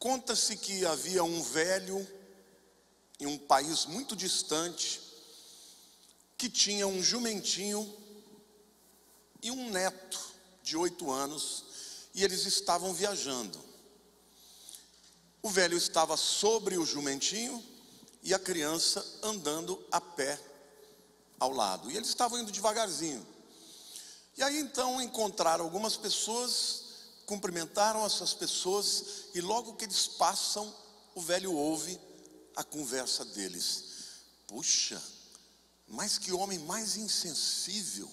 Conta-se que havia um velho em um país muito distante que tinha um jumentinho e um neto de 8 anos, e eles estavam viajando. O velho estava sobre o jumentinho e a criança andando a pé ao lado, e eles estavam indo devagarzinho. E aí então encontraram algumas pessoas, cumprimentaram essas pessoas, e logo que eles passam, o velho ouve a conversa deles. Puxa, mas que homem mais insensível,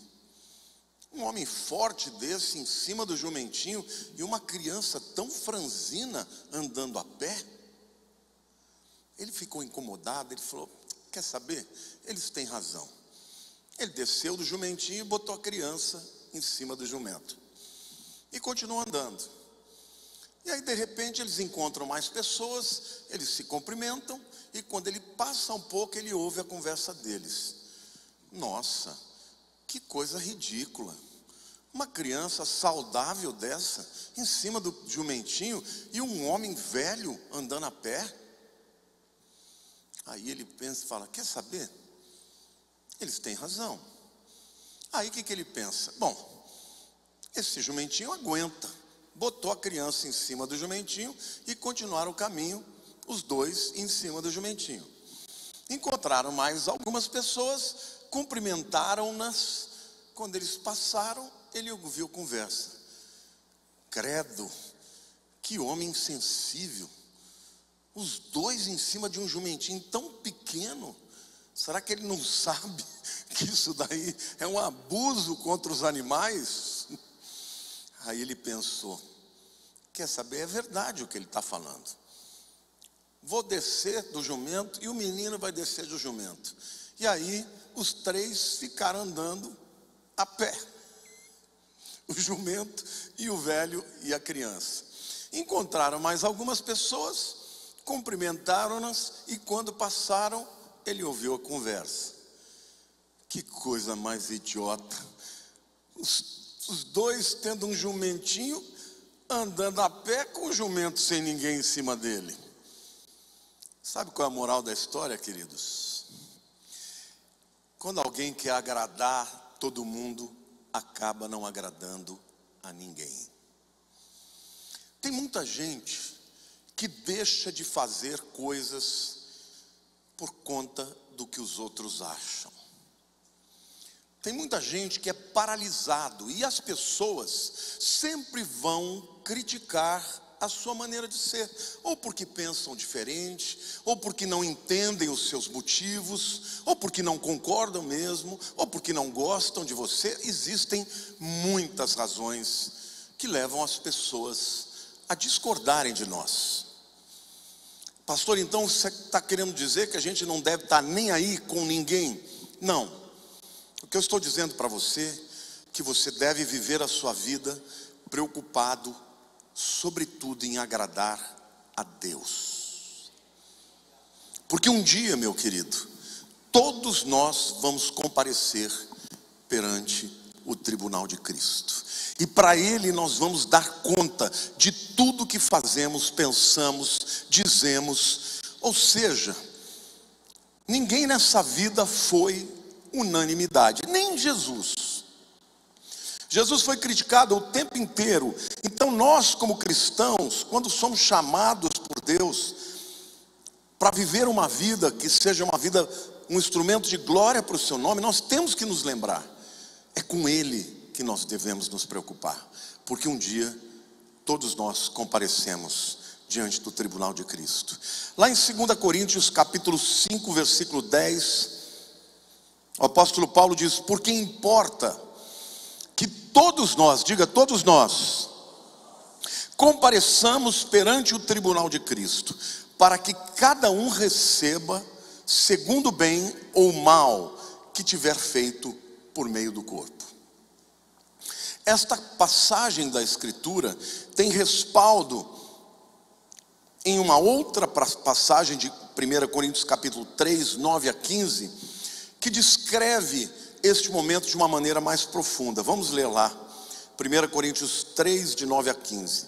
um homem forte desse em cima do jumentinho e uma criança tão franzina andando a pé. Ele ficou incomodado, ele falou: quer saber? Eles têm razão. Ele desceu do jumentinho e botou a criança em cima do jumento e continuou andando. E aí de repente eles encontram mais pessoas, eles se cumprimentam, e quando ele passa um pouco, ele ouve a conversa deles. Nossa, que coisa ridícula, uma criança saudável dessa em cima do jumentinho e um homem velho andando a pé. Aí ele pensa e fala: quer saber? Eles têm razão. Aí o que ele pensa? Bom, esse jumentinho aguenta. Botou a criança em cima do jumentinho e continuaram o caminho, os dois em cima do jumentinho. Encontraram mais algumas pessoas, cumprimentaram-nas. Quando eles passaram, ele ouviu conversa. Credo, que homem insensível. Os dois em cima de um jumentinho tão pequeno. Será que ele não sabe que isso daí é um abuso contra os animais? Aí ele pensou: quer saber, é verdade o que ele está falando. Vou descer do jumento e o menino vai descer do jumento. E aí os três ficaram andando a pé, o jumento e o velho e a criança. Encontraram mais algumas pessoas, cumprimentaram-nas, e quando passaram, ele ouviu a conversa. Que coisa mais idiota. Os dois tendo um jumentinho, andando a pé com o jumento sem ninguém em cima dele. Sabe qual é a moral da história, queridos? Quando alguém quer agradar todo mundo, acaba não agradando a ninguém. Tem muita gente que deixa de fazer coisas por conta do que os outros acham. Tem muita gente que é paralisado, e as pessoas sempre vão criticar a sua maneira de ser, ou porque pensam diferente, ou porque não entendem os seus motivos, ou porque não concordam mesmo, ou porque não gostam de você. Existem muitas razões que levam as pessoas a discordarem de nós. Pastor, então você está querendo dizer que a gente não deve estar nem aí com ninguém? Não. O que eu estou dizendo para você é que você deve viver a sua vida preocupado, sobretudo, em agradar a Deus. Porque um dia, meu querido, todos nós vamos comparecer perante o tribunal de Cristo. E para Ele nós vamos dar conta de tudo que fazemos, pensamos, dizemos. Ou seja, ninguém nessa vida foi unanimidade, nem Jesus. Jesus foi criticado o tempo inteiro. Então nós, como cristãos, quando somos chamados por Deus para viver uma vida que seja uma vida, um instrumento de glória para o seu nome, nós temos que nos lembrar: é com Ele que nós devemos nos preocupar, porque um dia todos nós comparecemos diante do tribunal de Cristo. Lá em 2 Coríntios capítulo 5, versículo 10, o apóstolo Paulo diz: porque importa que todos nós, diga todos nós, compareçamos perante o tribunal de Cristo, para que cada um receba segundo o bem ou mal que tiver feito por meio do corpo. Esta passagem da Escritura tem respaldo em uma outra passagem de 1 Coríntios capítulo 3, 9 a 15, que descreve este momento de uma maneira mais profunda. Vamos ler lá, 1 Coríntios 3, de 9 a 15.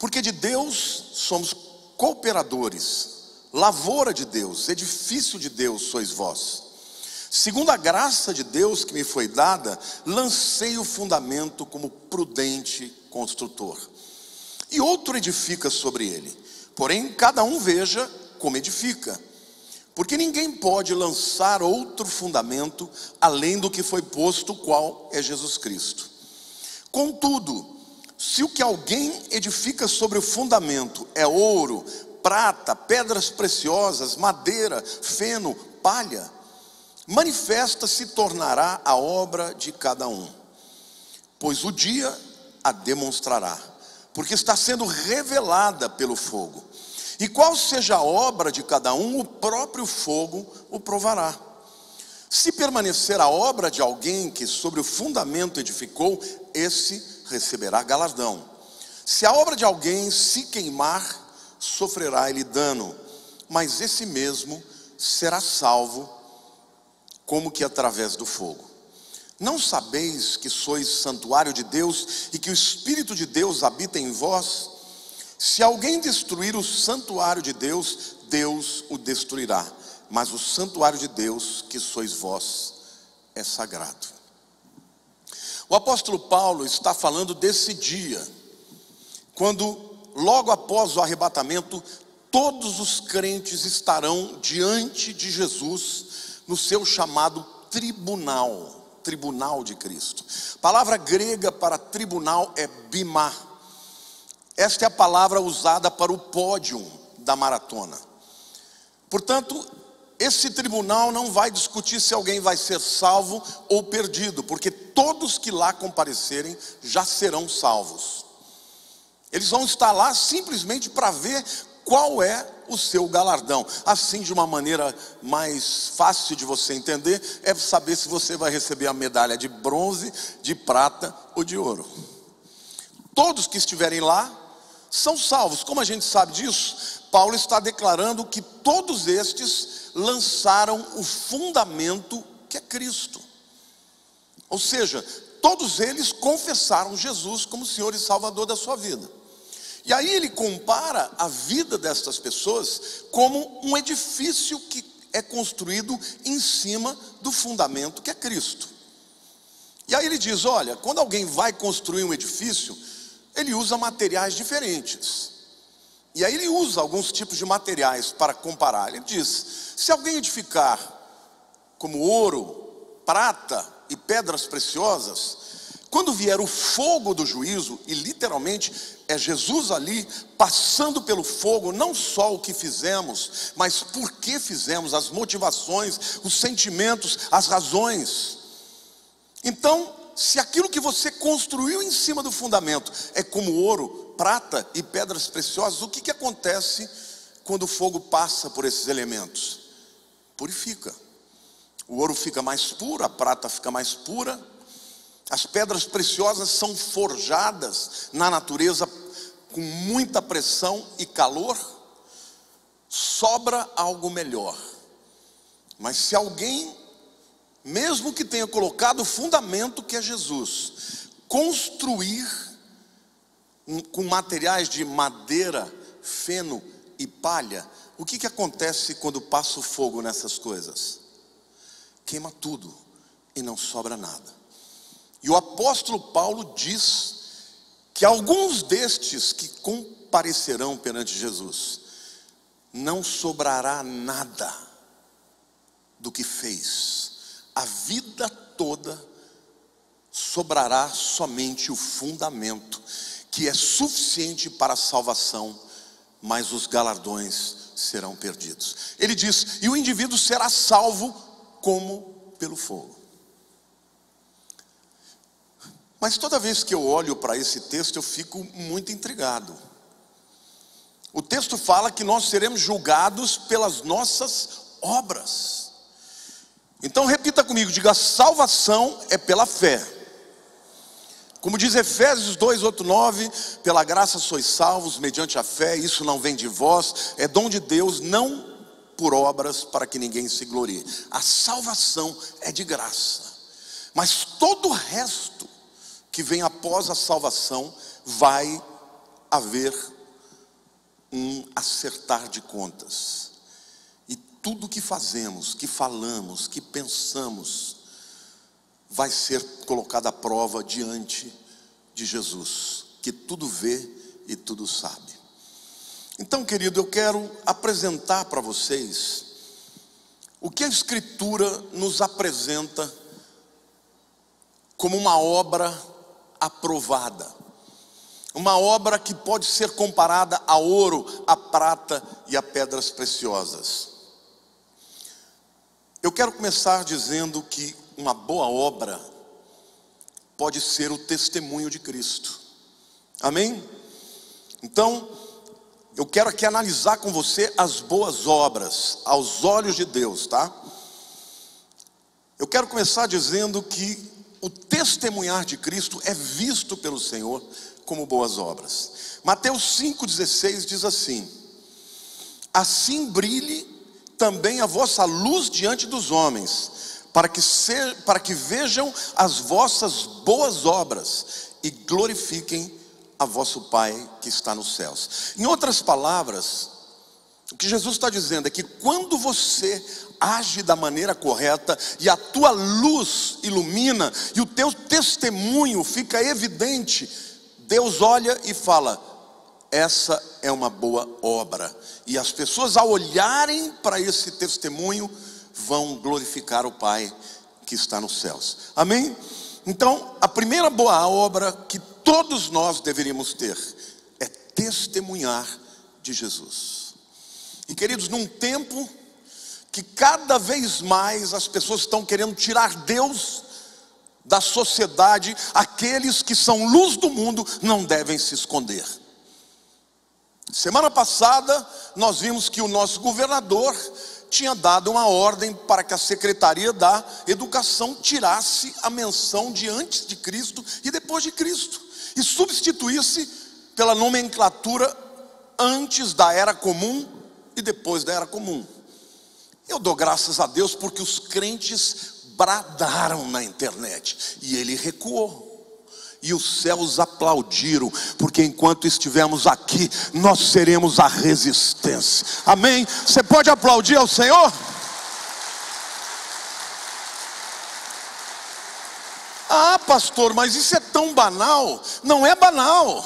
Porque de Deus somos cooperadores, lavoura de Deus, edifício de Deus sois vós. Segundo a graça de Deus que me foi dada, lancei o fundamento como prudente construtor. E outro edifica sobre ele. Porém, cada um veja como edifica. Porque ninguém pode lançar outro fundamento além do que foi posto, o qual é Jesus Cristo. Contudo, se o que alguém edifica sobre o fundamento é ouro, prata, pedras preciosas, madeira, feno, palha, manifesta se tornará a obra de cada um, pois o dia a demonstrará, porque está sendo revelada pelo fogo. E qual seja a obra de cada um, o próprio fogo o provará. Se permanecer a obra de alguém que sobre o fundamento edificou, esse receberá galardão. Se a obra de alguém se queimar, sofrerá ele dano, mas esse mesmo será salvo, como que através do fogo. Não sabeis que sois santuário de Deus e que o Espírito de Deus habita em vós? Se alguém destruir o santuário de Deus, Deus o destruirá, mas o santuário de Deus, que sois vós, é sagrado. O apóstolo Paulo está falando desse dia, quando logo após o arrebatamento, todos os crentes estarão diante de Jesus no seu chamado tribunal de Cristo. A palavra grega para tribunal é bimá. Esta é a palavra usada para o pódio da maratona. Portanto, esse tribunal não vai discutir se alguém vai ser salvo ou perdido, porque todos que lá comparecerem já serão salvos. Eles vão estar lá simplesmente para ver qual é o seu galardão. Assim, de uma maneira mais fácil de você entender, é saber se você vai receber a medalha de bronze, de prata ou de ouro. Todos que estiverem lá são salvos. Como a gente sabe disso? Paulo está declarando que todos estes lançaram o fundamento que é Cristo. Ou seja, todos eles confessaram Jesus como Senhor e Salvador da sua vida. E aí ele compara a vida destas pessoas como um edifício que é construído em cima do fundamento que é Cristo. E aí ele diz, olha, quando alguém vai construir um edifício, ele usa materiais diferentes. E aí ele usa alguns tipos de materiais para comparar. Ele diz, se alguém edificar como ouro, prata e pedras preciosas, quando vier o fogo do juízo, e literalmente é Jesus ali passando pelo fogo, não só o que fizemos, mas por que fizemos, as motivações, os sentimentos, as razões. Então, se aquilo que você construiu em cima do fundamento é como ouro, prata e pedras preciosas, o que acontece quando o fogo passa por esses elementos? Purifica. O ouro fica mais puro, a prata fica mais pura. As pedras preciosas são forjadas na natureza com muita pressão e calor. Sobra algo melhor. Mas se alguém, mesmo que tenha colocado o fundamento que é Jesus, construir com materiais de madeira, feno e palha, o que acontece quando passa o fogo nessas coisas? Queima tudo e não sobra nada. E o apóstolo Paulo diz que alguns destes que comparecerão perante Jesus, não sobrará nada do que fez. A vida toda sobrará somente o fundamento, que é suficiente para a salvação, mas os galardões serão perdidos. Ele diz, e o indivíduo será salvo como pelo fogo. Mas toda vez que eu olho para esse texto, eu fico muito intrigado. O texto fala que nós seremos julgados pelas nossas obras. Então repita comigo, diga, salvação é pela fé. Como diz Efésios 2:8-9, pela graça sois salvos mediante a fé, isso não vem de vós, é dom de Deus, não por obras para que ninguém se glorie. A salvação é de graça, mas todo o resto que vem após a salvação vai haver um acertar de contas. E tudo que fazemos, que falamos, que pensamos, vai ser colocado à prova diante de Jesus, que tudo vê e tudo sabe. Então, querido, eu quero apresentar para vocês o que a Escritura nos apresenta como uma obra aprovada. Uma obra que pode ser comparada a ouro, a prata e a pedras preciosas. Eu quero começar dizendo que uma boa obra pode ser o testemunho de Cristo. Amém? Então, eu quero aqui analisar com você as boas obras aos olhos de Deus, tá? Eu quero começar dizendo que o testemunhar de Cristo é visto pelo Senhor como boas obras. Mateus 5,16 diz assim: assim brilhe também a vossa luz diante dos homens, para que vejam as vossas boas obras e glorifiquem a vosso Pai que está nos céus. Em outras palavras, o que Jesus está dizendo é que quando você age da maneira correta e a tua luz ilumina e o teu testemunho fica evidente, Deus olha e fala: essa é uma boa obra. E as pessoas, ao olharem para esse testemunho, vão glorificar o Pai que está nos céus. Amém? Então, a primeira boa obra que todos nós deveríamos ter é testemunhar de Jesus. E, queridos, num tempo que cada vez mais as pessoas estão querendo tirar Deus da sociedade, aqueles que são luz do mundo não devem se esconder. Semana passada nós vimos que o nosso governador tinha dado uma ordem para que a Secretaria da Educação tirasse a menção de antes de Cristo e depois de Cristo, e substituísse pela nomenclatura antes da Era Comum e depois da Era Comum. Eu dou graças a Deus porque os crentes bradaram na internet e ele recuou. E os céus aplaudiram, porque enquanto estivermos aqui, nós seremos a resistência. Amém? Você pode aplaudir ao Senhor? Ah, pastor, mas isso é tão banal. Não é banal,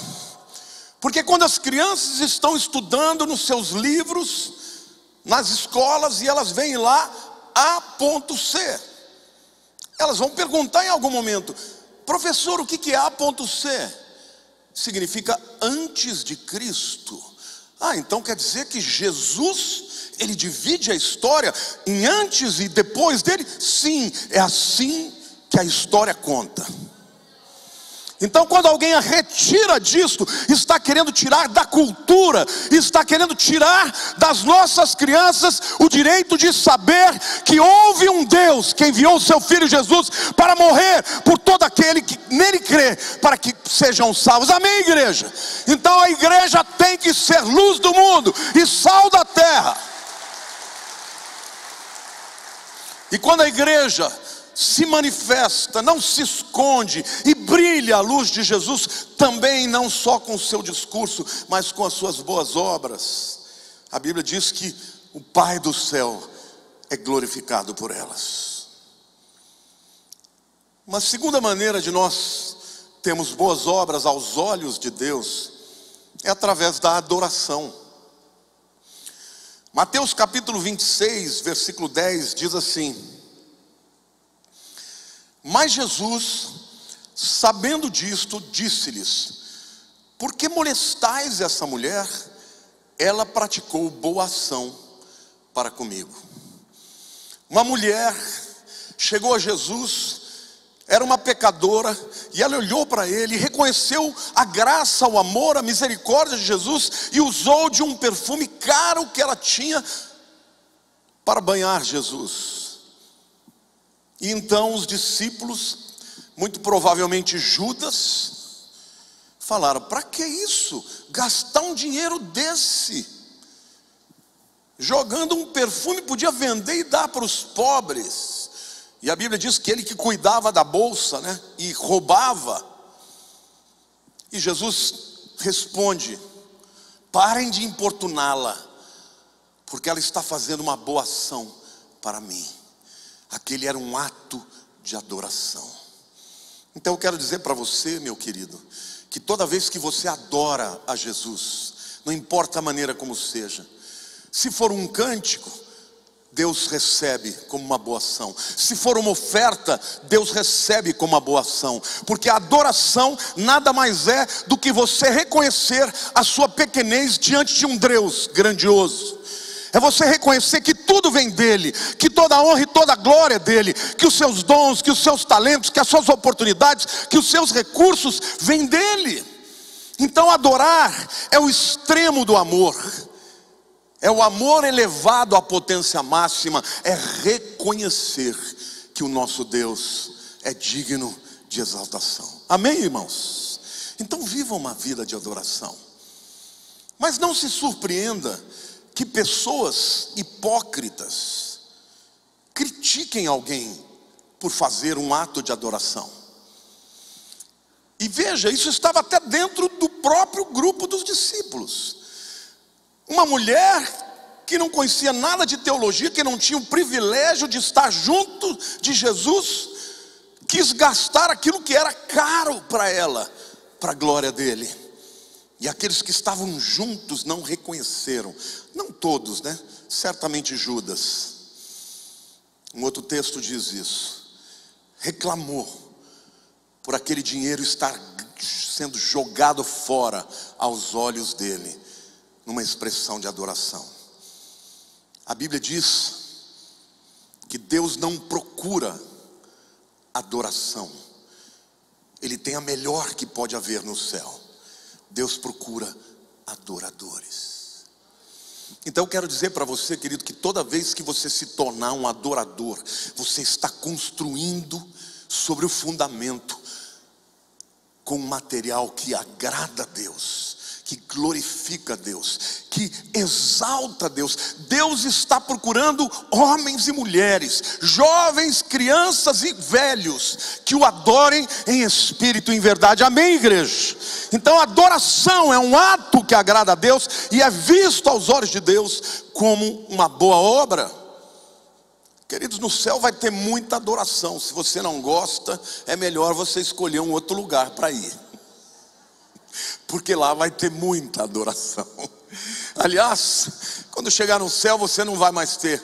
porque quando as crianças estão estudando nos seus livros, nas escolas, e elas veem lá A.C, elas vão perguntar em algum momento: professor, o que é A.C? Significa antes de Cristo. Ah, então quer dizer que Jesus, ele divide a história em antes e depois dele? Sim, é assim que a história conta. Então, quando alguém a retira disto, está querendo tirar da cultura, está querendo tirar das nossas crianças o direito de saber que houve um Deus que enviou o seu Filho Jesus para morrer por todo aquele que nele crê, para que sejam salvos. Amém, igreja? Então a igreja tem que ser luz do mundo e sal da terra. E quando a igreja se manifesta, não se esconde e brilha a luz de Jesus, também não só com o seu discurso, mas com as suas boas obras, a Bíblia diz que o Pai do céu é glorificado por elas. Uma segunda maneira de nós termos boas obras aos olhos de Deus é através da adoração. Mateus capítulo 26, versículo 10 diz assim: mas Jesus, sabendo disto, disse-lhes: por que molestais essa mulher? Ela praticou boa ação para comigo. Uma mulher chegou a Jesus, era uma pecadora, e ela olhou para ele, reconheceu a graça, o amor, a misericórdia de Jesus, e usou de um perfume caro que ela tinha para banhar Jesus. E então os discípulos, muito provavelmente Judas, falaram: para que isso? Gastar um dinheiro desse? Jogando um perfume, podia vender e dar para os pobres. E a Bíblia diz que ele que cuidava da bolsa, né, e roubava. E Jesus responde: parem de importuná-la, porque ela está fazendo uma boa ação para mim. Aquele era um ato de adoração. Então eu quero dizer para você, meu querido, que toda vez que você adora a Jesus, não importa a maneira como seja, se for um cântico, Deus recebe como uma boa ação. Se for uma oferta, Deus recebe como uma boa ação. Porque a adoração nada mais é do que você reconhecer a sua pequenez diante de um Deus grandioso. É você reconhecer que tudo vem dele, que toda a honra e toda a glória é dele, que os seus dons, que os seus talentos, que as suas oportunidades, que os seus recursos vêm dele. Então adorar é o extremo do amor. É o amor elevado à potência máxima. É reconhecer que o nosso Deus é digno de exaltação. Amém, irmãos? Então viva uma vida de adoração. Mas não se surpreenda que pessoas hipócritas critiquem alguém por fazer um ato de adoração. E veja, isso estava até dentro do próprio grupo dos discípulos. Uma mulher que não conhecia nada de teologia, que não tinha o privilégio de estar junto de Jesus, quis gastar aquilo que era caro para ela, para a glória dele. E aqueles que estavam juntos não reconheceram. Não todos, né? Certamente Judas. Um outro texto diz isso. Reclamou por aquele dinheiro estar sendo jogado fora aos olhos dele, numa expressão de adoração. A Bíblia diz que Deus não procura adoração. Ele tem a melhor que pode haver no céu. Deus procura adoradores. Então eu quero dizer para você, querido, que toda vez que você se tornar um adorador, você está construindo sobre o fundamento com um material que agrada a Deus, que glorifica a Deus, que exalta a Deus. Deus está procurando homens e mulheres, jovens, crianças e velhos, que o adorem em espírito e em verdade. Amém, igreja? Então a adoração é um ato que agrada a Deus e é visto aos olhos de Deus como uma boa obra. Queridos, no céu vai ter muita adoração. Se você não gosta, é melhor você escolher um outro lugar para ir, porque lá vai ter muita adoração. Aliás, quando chegar no céu, você não vai mais ter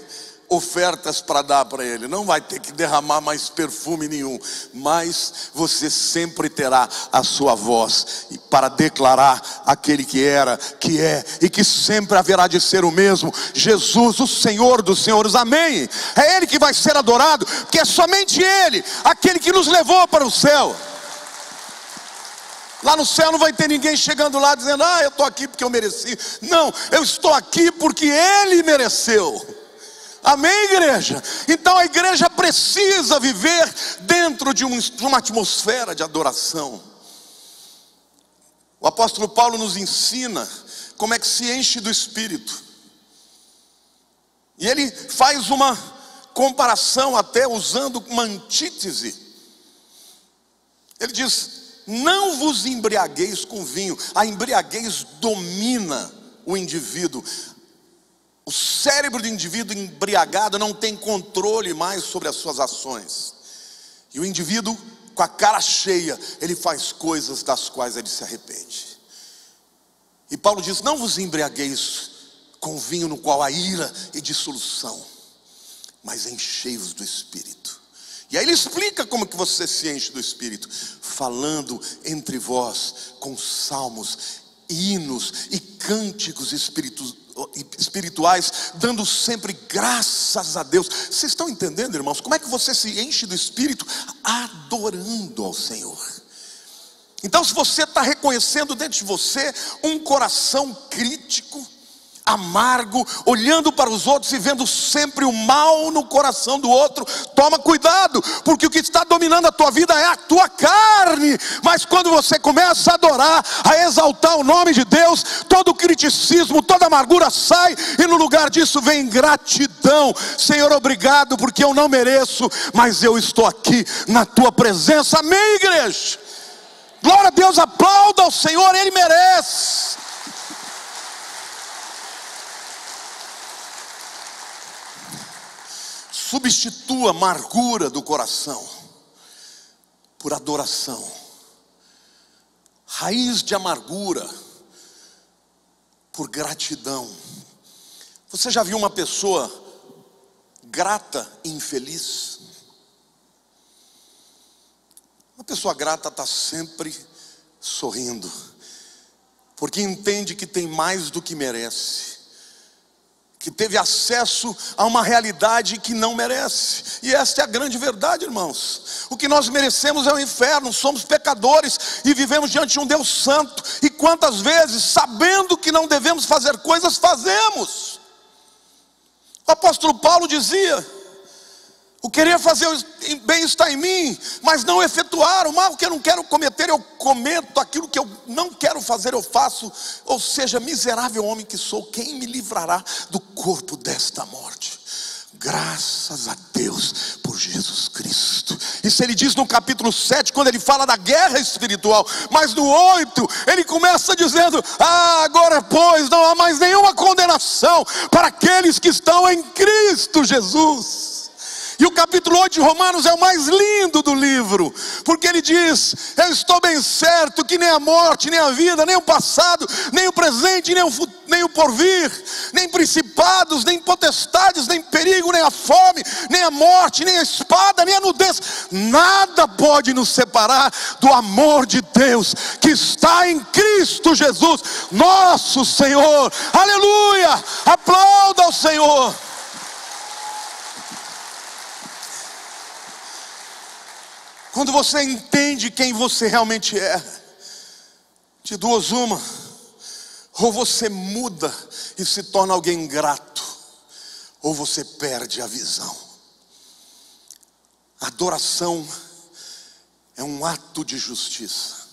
ofertas para dar para ele, não vai ter que derramar mais perfume nenhum, mas você sempre terá a sua voz para declarar aquele que era, que é e que sempre haverá de ser o mesmo, Jesus, o Senhor dos senhores. Amém? É ele que vai ser adorado, porque é somente ele, aquele que nos levou para o céu. Lá no céu não vai ter ninguém chegando lá dizendo: eu estou aqui porque eu mereci. Não, eu estou aqui porque ele mereceu. Amém, igreja? Então a igreja precisa viver dentro de uma atmosfera de adoração. O apóstolo Paulo nos ensina como é que se enche do Espírito. E ele faz uma comparação, até usando uma antítese. Ele diz: não vos embriagueis com vinho. A embriaguez domina o indivíduo. O cérebro do indivíduo embriagado não tem controle mais sobre as suas ações. E o indivíduo, com a cara cheia, ele faz coisas das quais ele se arrepende. E Paulo diz: não vos embriagueis com vinho no qual há ira e dissolução, mas enchei-vos do Espírito. E aí ele explica como que você se enche do Espírito: falando entre vós com salmos, hinos e cânticos espirituais, dando sempre graças a Deus. Vocês estão entendendo, irmãos, como é que você se enche do Espírito? Adorando ao Senhor. Então, se você está reconhecendo dentro de você um coração crítico, amargo, olhando para os outros e vendo sempre o mal no coração do outro, toma cuidado, porque o que está dominando a tua vida é a tua carne. Mas quando você começa a adorar, a exaltar o nome de Deus, todo criticismo, toda amargura sai, e no lugar disso vem gratidão. Senhor, obrigado, porque eu não mereço, mas eu estou aqui na tua presença. Amém, igreja? Glória a Deus, aplauda ao Senhor, Ele merece. Substitua a amargura do coração por adoração. Raiz de amargura por gratidão. Você já viu uma pessoa grata e infeliz? Uma pessoa grata está sempre sorrindo, porque entende que tem mais do que merece, que teve acesso a uma realidade que não merece. E esta é a grande verdade, irmãos. O que nós merecemos é o inferno. Somos pecadores e vivemos diante de um Deus santo. E quantas vezes, sabendo que não devemos fazer coisas, fazemos. O apóstolo Paulo dizia: o querer fazer o bem está em mim, mas não efetuar. O mal que eu não quero cometer, eu cometo. Aquilo que eu não quero fazer, eu faço. Ou seja, miserável homem que sou, quem me livrará do corpo desta morte? Graças a Deus por Jesus Cristo. Isso ele diz no capítulo 7, quando ele fala da guerra espiritual. Mas no 8, ele começa dizendo: agora pois não há mais nenhuma condenação para aqueles que estão em Cristo Jesus. E o capítulo 8 de Romanos é o mais lindo do livro, porque ele diz: eu estou bem certo que nem a morte, nem a vida, nem o passado, nem o presente, nem o porvir, nem principados, nem potestades, nem perigo, nem a fome, nem a morte, nem a espada, nem a nudez, nada pode nos separar do amor de Deus que está em Cristo Jesus, nosso Senhor. Aleluia! Aplauda ao Senhor. Quando você entende quem você realmente é, de duas uma: ou você muda e se torna alguém grato, ou você perde a visão. Adoração é um ato de justiça,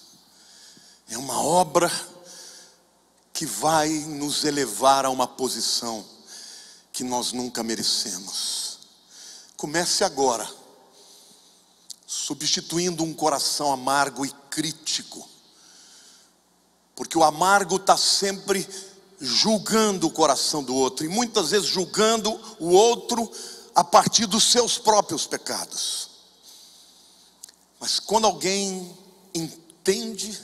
é uma obra que vai nos elevar a uma posição que nós nunca merecemos. Comece agora, substituindo um coração amargo e crítico, porque o amargo está sempre julgando o coração do outro, e muitas vezes julgando o outro a partir dos seus próprios pecados. Mas quando alguém entende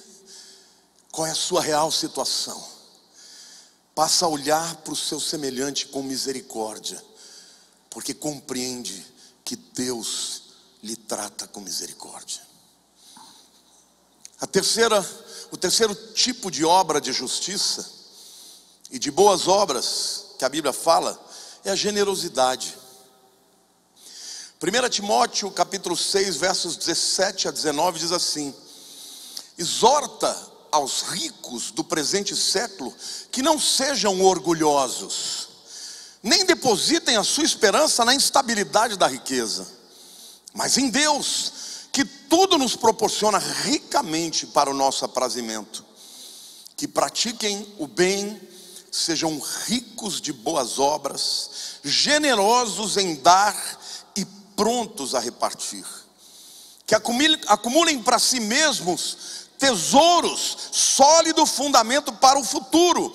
qual é a sua real situação, passa a olhar para o seu semelhante com misericórdia, porque compreende que Deus lhe trata com misericórdia. O terceiro tipo de obra de justiça e de boas obras que a Bíblia fala é a generosidade. 1 Timóteo capítulo 6, versos 17 a 19 diz assim: exorta aos ricos do presente século que não sejam orgulhosos, nem depositem a sua esperança na instabilidade da riqueza, mas em Deus, que tudo nos proporciona ricamente para o nosso aprazimento. Que pratiquem o bem, sejam ricos de boas obras, generosos em dar e prontos a repartir. Que acumulem para si mesmos tesouros, sólido fundamento para o futuro,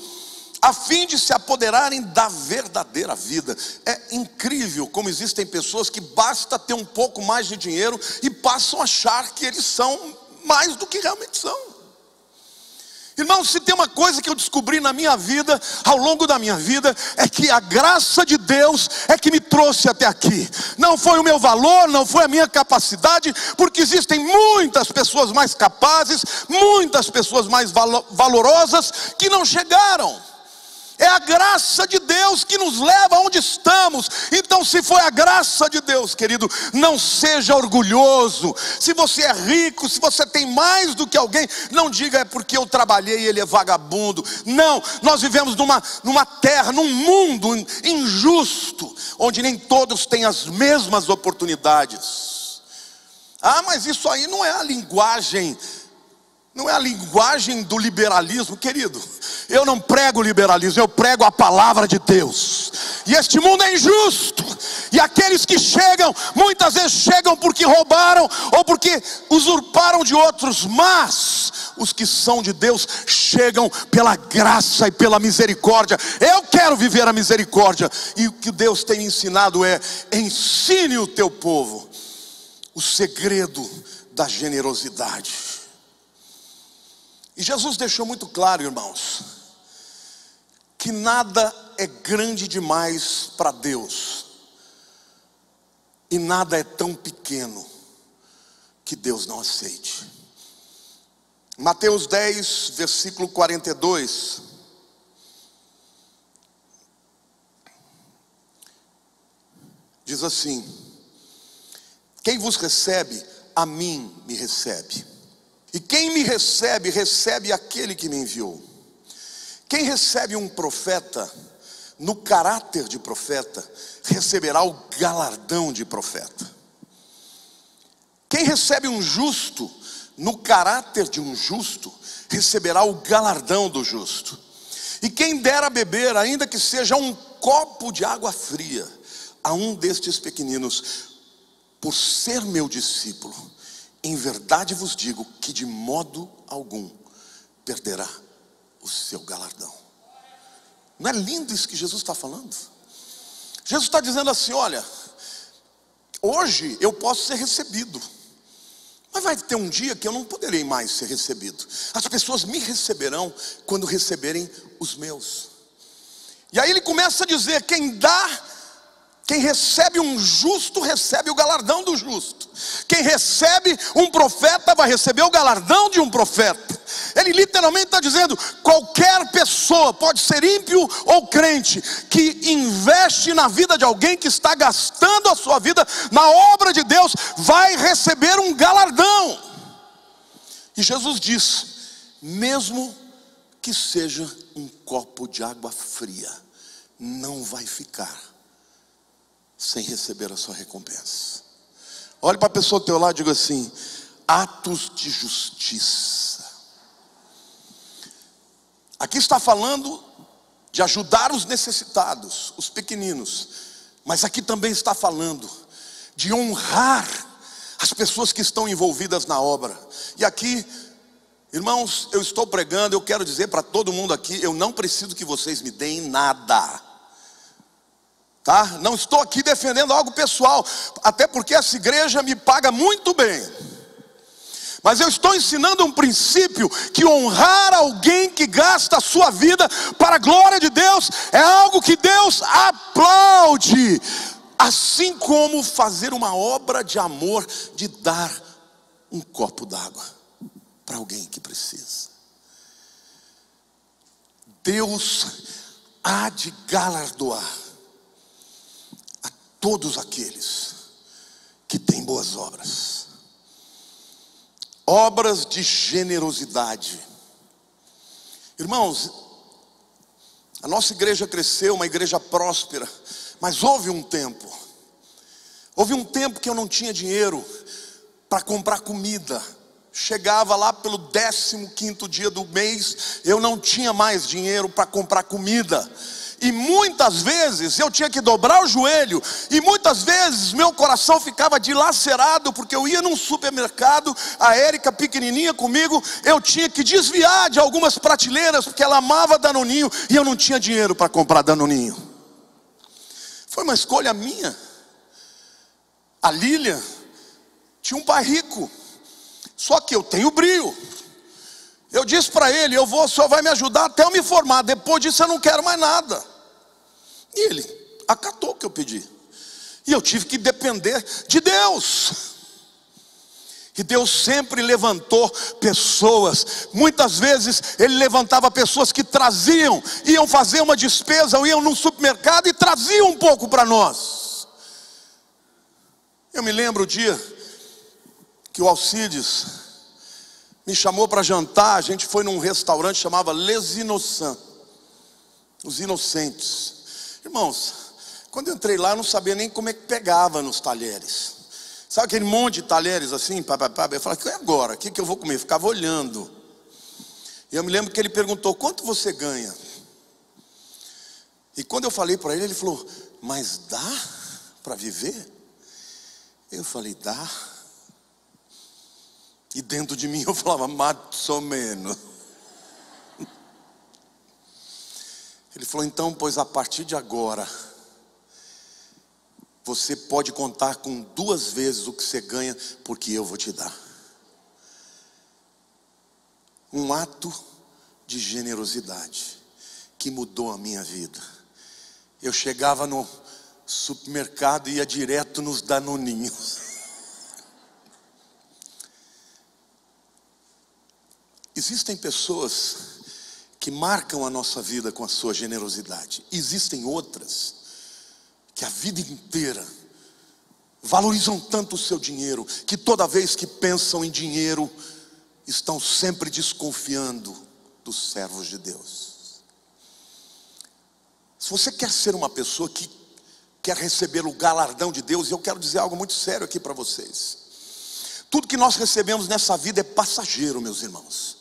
a fim de se apoderarem da verdadeira vida. É incrível como existem pessoas que basta ter um pouco mais de dinheiro e passam a achar que eles são mais do que realmente são. Irmão, se tem uma coisa que eu descobri na minha vida, ao longo da minha vida, é que a graça de Deus é que me trouxe até aqui. Não foi o meu valor, não foi a minha capacidade, porque existem muitas pessoas mais capazes, muitas pessoas mais valorosas que não chegaram. É a graça de Deus que nos leva aonde estamos. Então, se foi a graça de Deus, querido, não seja orgulhoso. Se você é rico, se você tem mais do que alguém, não diga: é porque eu trabalhei e ele é vagabundo. Não, nós vivemos numa terra, num mundo injusto, onde nem todos têm as mesmas oportunidades. Mas isso aí não é a linguagem do liberalismo, querido. Eu não prego liberalismo, eu prego a palavra de Deus. E este mundo é injusto, E aqueles que chegam, muitas vezes chegam porque roubaram ou porque usurparam de outros. Mas os que são de Deus chegam pela graça e pela misericórdia. Eu quero viver a misericórdia. E o que Deus tem ensinado é: ensine o teu povo o segredo da generosidade. E Jesus deixou muito claro, irmãos, que nada é grande demais para Deus, e nada é tão pequeno que Deus não aceite. Mateus 10, versículo 42. Diz assim: quem vos recebe, a mim me recebe. E quem me recebe, recebe aquele que me enviou. Quem recebe um profeta no caráter de profeta, receberá o galardão de profeta. Quem recebe um justo no caráter de um justo, receberá o galardão do justo. E quem der a beber, ainda que seja um copo de água fria, a um destes pequeninos, por ser meu discípulo, em verdade vos digo que de modo algum perderá o seu galardão. Não é lindo isso que Jesus está falando? Jesus está dizendo assim: olha, hoje eu posso ser recebido, mas vai ter um dia que eu não poderei mais ser recebido. As pessoas me receberão quando receberem os meus. E aí ele começa a dizer: quem recebe um justo, recebe o galardão do justo. Quem recebe um profeta, vai receber o galardão de um profeta. Ele literalmente está dizendo: qualquer pessoa, pode ser ímpio ou crente, que investe na vida de alguém, que está gastando a sua vida na obra de Deus, vai receber um galardão. E Jesus diz: mesmo que seja um copo de água fria, não vai ficar sem receber a sua recompensa. Olhe para a pessoa ao teu lado e diga assim: atos de justiça. Aqui está falando de ajudar os necessitados, os pequeninos, mas aqui também está falando de honrar as pessoas que estão envolvidas na obra. E aqui, irmãos, eu estou pregando, eu quero dizer para todo mundo aqui: eu não preciso que vocês me deem nada. Tá? Não estou aqui defendendo algo pessoal, até porque essa igreja me paga muito bem. Mas eu estou ensinando um princípio, que honrar alguém que gasta a sua vida para a glória de Deus é algo que Deus aplaude. Assim como fazer uma obra de amor, de dar um copo d'água para alguém que precisa. Deus há de galardoar todos aqueles que têm boas obras, obras de generosidade. Irmãos, a nossa igreja cresceu, uma igreja próspera, mas houve um tempo que eu não tinha dinheiro para comprar comida. Chegava lá pelo 15º dia do mês, eu não tinha mais dinheiro para comprar comida. E muitas vezes eu tinha que dobrar o joelho, e muitas vezes meu coração ficava dilacerado, porque eu ia num supermercado, a Érica pequenininha comigo, eu tinha que desviar de algumas prateleiras, porque ela amava Danoninho, e eu não tinha dinheiro para comprar Danoninho. Foi uma escolha minha. A Lília tinha um pai rico, só que eu tenho brio. Eu disse para ele: o senhor vai me ajudar até eu me formar, depois disso eu não quero mais nada. E ele acatou o que eu pedi, e eu tive que depender de Deus. E Deus sempre levantou pessoas. Muitas vezes Ele levantava pessoas que traziam, iam fazer uma despesa, ou iam num supermercado e traziam um pouco para nós. Eu me lembro o dia que o Alcides me chamou para jantar. A gente foi num restaurante que chamava Les Innocents, os Inocentes. Irmãos, quando eu entrei lá, eu não sabia nem como é que pegava nos talheres. Sabe aquele monte de talheres assim? Eu falei: e agora? O que eu vou comer? Eu ficava olhando. E eu me lembro que ele perguntou: quanto você ganha? E quando eu falei para ele, ele falou: mas dá para viver? Eu falei, dá. E dentro de mim eu falava, mais ou menos. Ele falou, então, pois a partir de agora, você pode contar com 2 vezes o que você ganha, porque eu vou te dar. Um ato de generosidade que mudou a minha vida. Eu chegava no supermercado e ia direto nos danoninhos. Existem pessoas que marcam a nossa vida com a sua generosidade. Existem outras que a vida inteira valorizam tanto o seu dinheiro, que toda vez que pensam em dinheiro, estão sempre desconfiando dos servos de Deus. Se você quer ser uma pessoa que quer receber o galardão de Deus, eu quero dizer algo muito sério aqui para vocês. Tudo que nós recebemos nessa vida é passageiro, meus irmãos.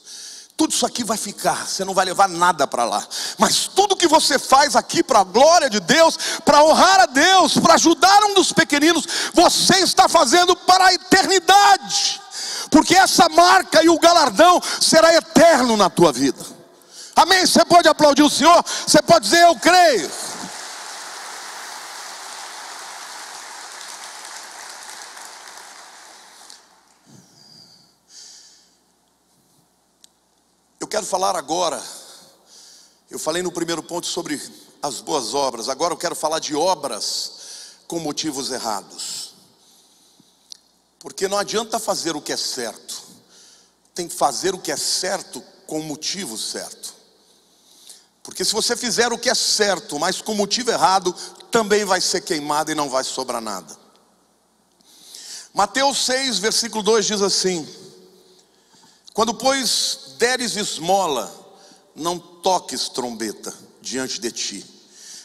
Tudo isso aqui vai ficar, você não vai levar nada para lá. Mas tudo que você faz aqui para a glória de Deus, para honrar a Deus, para ajudar um dos pequeninos, você está fazendo para a eternidade. Porque essa marca e o galardão será eterno na tua vida. Amém? Você pode aplaudir o Senhor? Você pode dizer, eu creio. Eu quero falar agora, eu falei no primeiro ponto sobre as boas obras, agora eu quero falar de obras com motivos errados. Porque não adianta fazer o que é certo, tem que fazer o que é certo com o motivo certo. Porque se você fizer o que é certo, mas com motivo errado, também vai ser queimado e não vai sobrar nada. Mateus 6, versículo 2 diz assim: quando pois deres esmola, não toques trombeta diante de ti,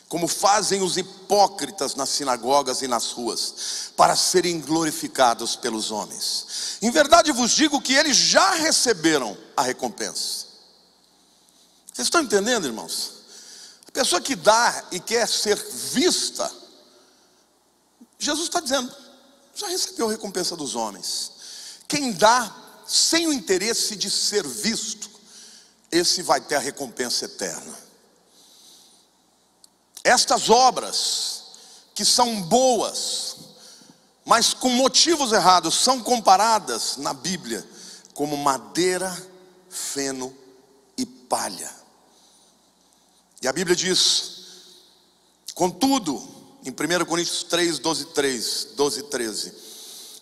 como fazem os hipócritas nas sinagogas e nas ruas, para serem glorificados pelos homens. Em verdade vos digo que eles já receberam a recompensa. Vocês estão entendendo, irmãos? A pessoa que dá e quer ser vista, Jesus está dizendo, já recebeu a recompensa dos homens. Quem dá sem o interesse de ser visto, esse vai ter a recompensa eterna. Estas obras que são boas, mas com motivos errados, são comparadas na Bíblia como madeira, feno e palha. E a Bíblia diz, contudo, em 1 Coríntios 3, 12 e 13,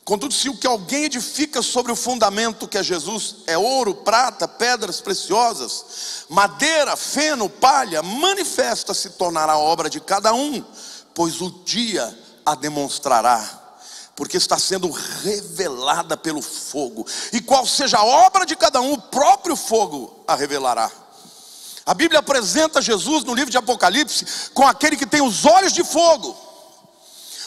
contudo, se o que alguém edifica sobre o fundamento que é Jesus é ouro, prata, pedras preciosas, madeira, feno, palha, manifesta se tornará a obra de cada um, pois o dia a demonstrará, porque está sendo revelada pelo fogo. E qual seja a obra de cada um, o próprio fogo a revelará. A Bíblia apresenta Jesus no livro de Apocalipse com aquele que tem os olhos de fogo.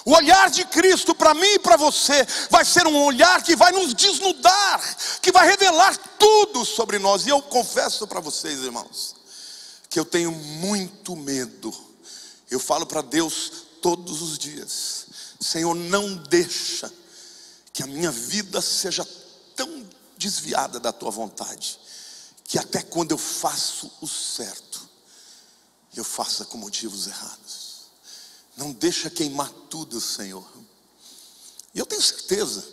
O olhar de Cristo para mim e para você vai ser um olhar que vai nos desnudar, que vai revelar tudo sobre nós. E eu confesso para vocês, irmãos, que eu tenho muito medo. Eu falo para Deus todos os dias, Senhor, não deixa que a minha vida seja tão desviada da tua vontade, que até quando eu faço o certo, eu faça com motivos errados. Não deixa queimar tudo, Senhor. E eu tenho certeza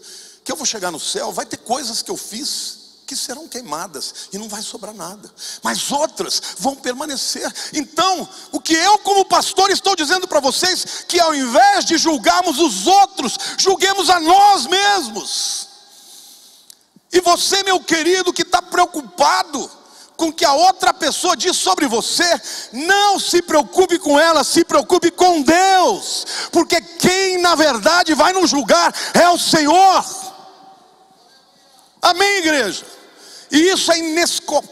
que eu vou chegar no céu, vai ter coisas que eu fiz que serão queimadas e não vai sobrar nada, mas outras vão permanecer. Então, o que eu como pastor estou dizendo para vocês, que ao invés de julgarmos os outros, julguemos a nós mesmos. E você, meu querido, que está preocupado com o que a outra pessoa diz sobre você, não se preocupe com ela, se preocupe com Deus, porque quem na verdade vai nos julgar é o Senhor. Amém, igreja? E isso é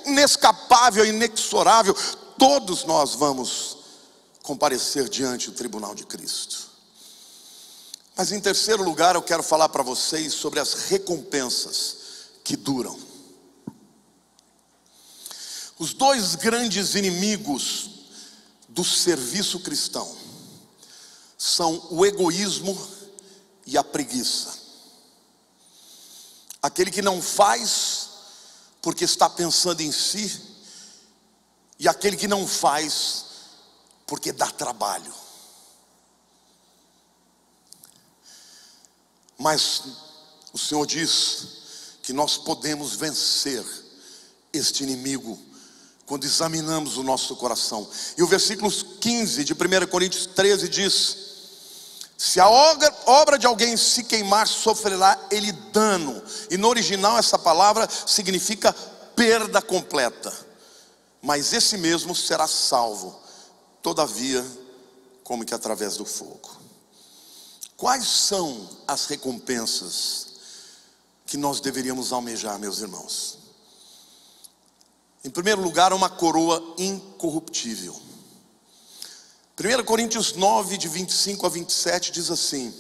inescapável, inexorável. Todos nós vamos comparecer diante do tribunal de Cristo. Mas em terceiro lugar, eu quero falar para vocês sobre as recompensas que duram. Os dois grandes inimigos do serviço cristão são o egoísmo e a preguiça. Aquele que não faz porque está pensando em si, e aquele que não faz porque dá trabalho. Mas o Senhor diz que nós podemos vencer este inimigo quando examinamos o nosso coração. E o versículo 15 de 1 Coríntios 13 diz: se a obra de alguém se queimar, sofrerá ele dano. E no original essa palavra significa perda completa. Mas esse mesmo será salvo, todavia, como que através do fogo. Quais são as recompensas que nós deveríamos almejar, meus irmãos? Em primeiro lugar, uma coroa incorruptível. 1 Coríntios 9, de 25 a 27 diz assim: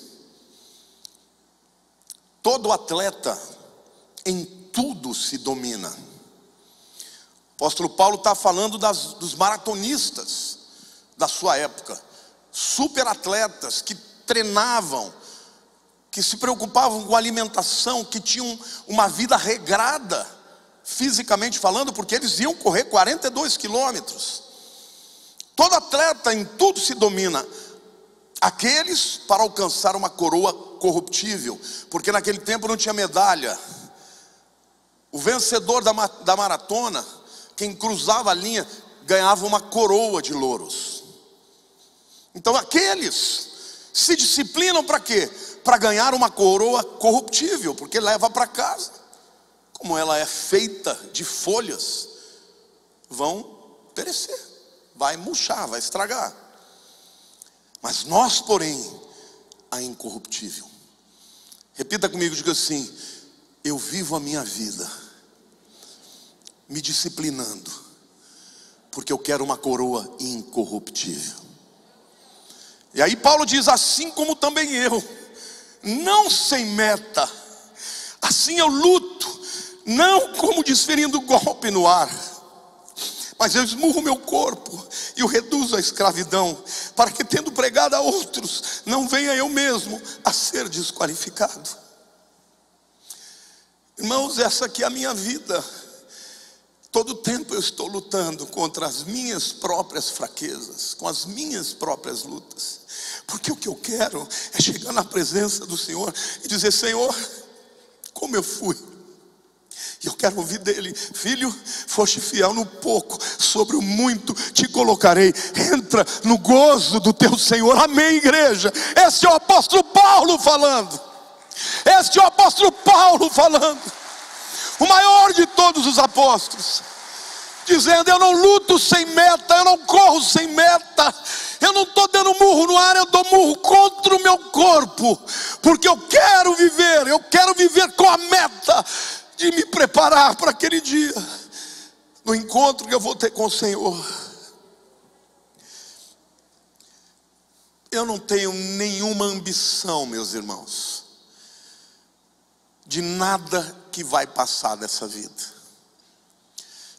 todo atleta em tudo se domina. O apóstolo Paulo está falando dos maratonistas da sua época, super atletas que treinavam, que se preocupavam com a alimentação, que tinham uma vida regrada, fisicamente falando, porque eles iam correr 42 quilômetros. Todo atleta em tudo se domina. Aqueles para alcançar uma coroa corruptível, porque naquele tempo não tinha medalha. O vencedor da maratona, quem cruzava a linha, ganhava uma coroa de louros. Então aqueles se disciplinam para quê? Para ganhar uma coroa corruptível, porque leva para casa. Como ela é feita de folhas, vão perecer, vai murchar, vai estragar. Mas nós, porém, a incorruptível. Repita comigo, diga assim: eu vivo a minha vida me disciplinando, porque eu quero uma coroa incorruptível. E aí Paulo diz: assim como também eu, não sem meta, assim eu luto, não como desferindo golpe no ar, mas eu esmurro meu corpo e o reduzo à escravidão, para que, tendo pregado a outros, não venha eu mesmo a ser desqualificado. Irmãos, essa aqui é a minha vida. Todo tempo eu estou lutando contra as minhas próprias fraquezas, com as minhas próprias lutas, porque o que eu quero é chegar na presença do Senhor e dizer: Senhor, como eu fui. E eu quero ouvir dele: filho, foste fiel no pouco, sobre o muito te colocarei, entra no gozo do teu Senhor. Amém, igreja? Este é o apóstolo Paulo falando. Este é o apóstolo Paulo falando, o maior de todos os apóstolos, dizendo: eu não luto sem meta, eu não corro sem meta, eu não estou dando murro no ar, eu dou murro contra o meu corpo, porque eu quero viver com a meta de me preparar para aquele dia, no encontro que eu vou ter com o Senhor. Eu não tenho nenhuma ambição, meus irmãos, de nada que vai passar dessa vida.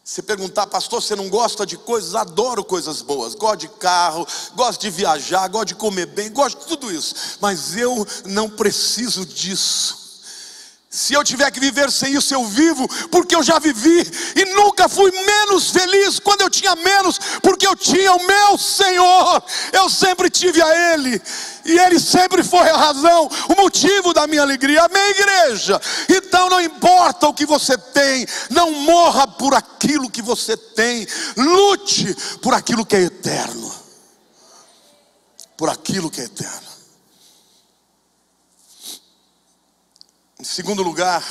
Se perguntar: pastor, você não gosta de coisas? Adoro coisas boas, gosto de carro, gosto de viajar, gosto de comer bem, gosto de tudo isso, mas eu não preciso disso. Se eu tiver que viver sem isso, eu vivo, porque eu já vivi e nunca fui menos feliz quando eu tinha menos, porque eu tinha o meu Senhor. Eu sempre tive a Ele, e Ele sempre foi a razão, o motivo da minha alegria. Amém, igreja? Então não importa o que você tem, não morra por aquilo que você tem, lute por aquilo que é eterno. Por aquilo que é eterno. Em segundo lugar,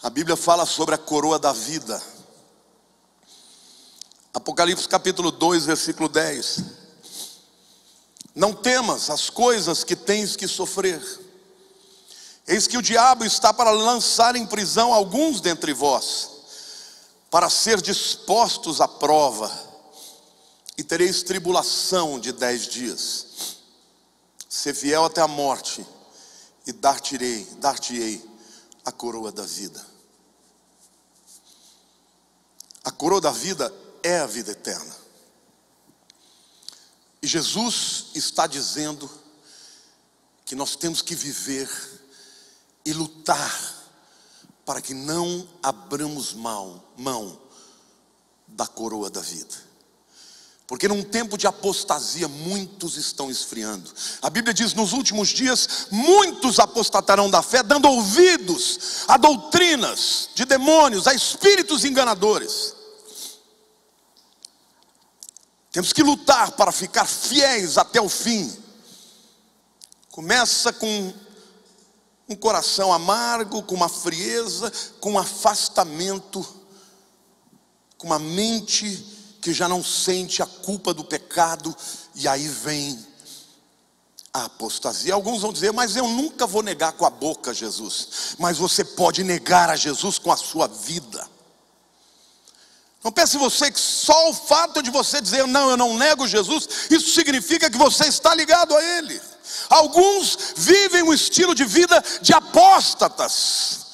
a Bíblia fala sobre a coroa da vida. Apocalipse capítulo 2, versículo 10. Não temas as coisas que tens que sofrer. Eis que o diabo está para lançar em prisão alguns dentre vós, para ser dispostos à prova, e tereis tribulação de 10 dias. Ser fiel até a morte, e dar-te-ei a coroa da vida. A coroa da vida é a vida eterna. E Jesus está dizendo que nós temos que viver e lutar para que não abramos mão da coroa da vida. Porque num tempo de apostasia, muitos estão esfriando. A Bíblia diz, nos últimos dias, muitos apostatarão da fé, dando ouvidos a doutrinas de demônios, a espíritos enganadores. Temos que lutar para ficar fiéis até o fim. Começa com um coração amargo, com uma frieza, com um afastamento, com uma mente que já não sente a culpa do pecado, e aí vem a apostasia. Alguns vão dizer, mas eu nunca vou negar com a boca Jesus. Mas você pode negar a Jesus com a sua vida. Não pense você que só o fato de você dizer, não, eu não nego Jesus, isso significa que você está ligado a Ele. Alguns vivem um estilo de vida de apóstatas,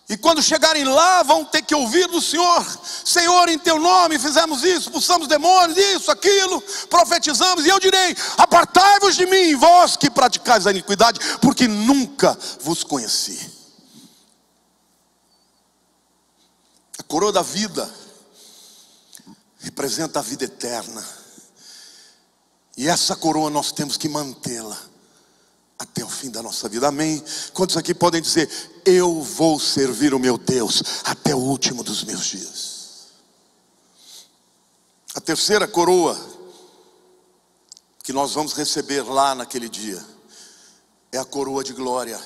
e quando chegarem lá vão ter que ouvir do Senhor: Senhor, em teu nome fizemos isso, expulsamos demônios, isso, aquilo, profetizamos. E eu direi: apartai-vos de mim, vós que praticais a iniquidade, porque nunca vos conheci. A coroa da vida representa a vida eterna, e essa coroa nós temos que mantê-la até o fim da nossa vida. Amém? Quantos aqui podem dizer: eu vou servir o meu Deus até o último dos meus dias? A terceira coroa que nós vamos receber lá naquele dia é a coroa de glória.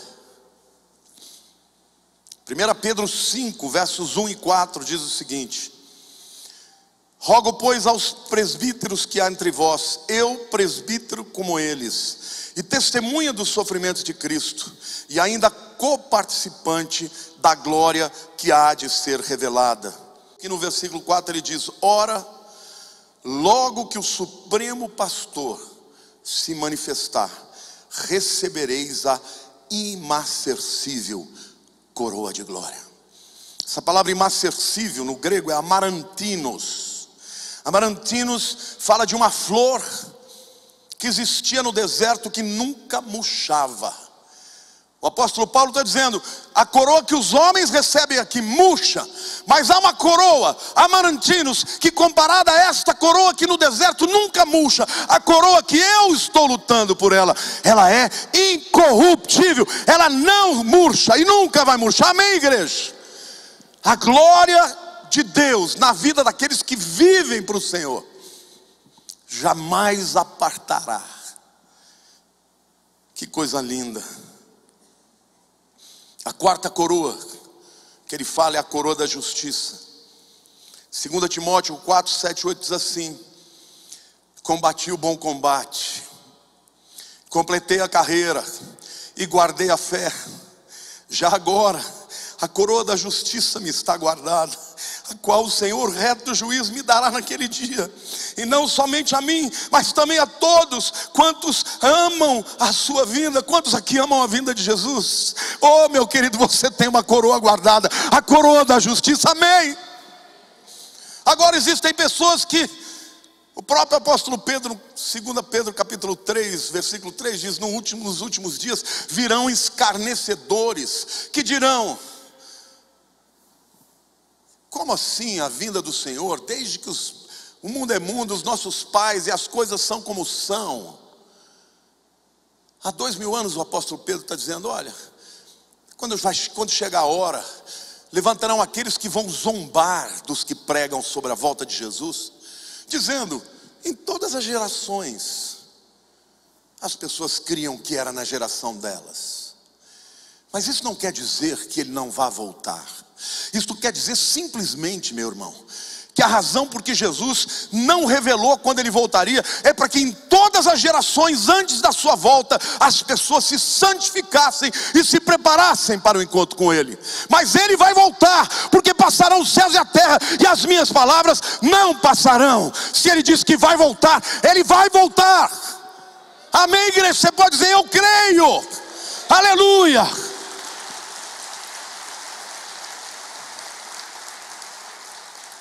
1 Pedro 5, versos 1 e 4 diz o seguinte: rogo, pois, aos presbíteros que há entre vós, eu presbítero como eles, e testemunha dos sofrimentos de Cristo, e ainda coparticipante da glória que há de ser revelada. E no versículo 4 ele diz: ora, logo que o Supremo Pastor se manifestar, recebereis a imarcessível coroa de glória. Essa palavra imarcessível no grego é amarantinos. Amarantinos fala de uma flor que existia no deserto, que nunca murchava. O apóstolo Paulo está dizendo: a coroa que os homens recebem aqui murcha, mas há uma coroa, amarantinos, que comparada a esta coroa que no deserto nunca murcha, a coroa que eu estou lutando por ela, ela é incorruptível, ela não murcha e nunca vai murchar. Amém, igreja? A glória de Deus na vida daqueles que vivem para o Senhor jamais apartará. Que coisa linda. A quarta coroa que ele fala é a coroa da justiça. 2 Timóteo 4, 7, 8 diz assim: combati o bom combate, completei a carreira e guardei a fé. Já agora a coroa da justiça me está guardada, a qual o Senhor reto juiz me dará naquele dia, e não somente a mim, mas também a todos quantos amam a sua vinda. Quantos aqui amam a vinda de Jesus? Oh, meu querido, você tem uma coroa guardada, a coroa da justiça. Amém? Agora existem pessoas que o próprio apóstolo Pedro, 2 Pedro capítulo 3, versículo 3 diz: nos últimos dias virão escarnecedores, que dirão: como assim a vinda do Senhor? Desde que o mundo é mundo, os nossos pais e as coisas são como são. Há 2000 anos o apóstolo Pedro está dizendo: olha, quando chegar a hora, levantarão aqueles que vão zombar dos que pregam sobre a volta de Jesus, dizendo: em todas as gerações as pessoas criam que era na geração delas. Mas isso não quer dizer que ele não vá voltar. Isso quer dizer simplesmente, meu irmão, que a razão por que Jesus não revelou quando ele voltaria é para que em todas as gerações antes da sua volta as pessoas se santificassem e se preparassem para o encontro com ele. Mas ele vai voltar, porque passarão os céus e a terra, e as minhas palavras não passarão. Se ele diz que vai voltar, ele vai voltar. Amém, igreja? Você pode dizer: eu creio. Aleluia.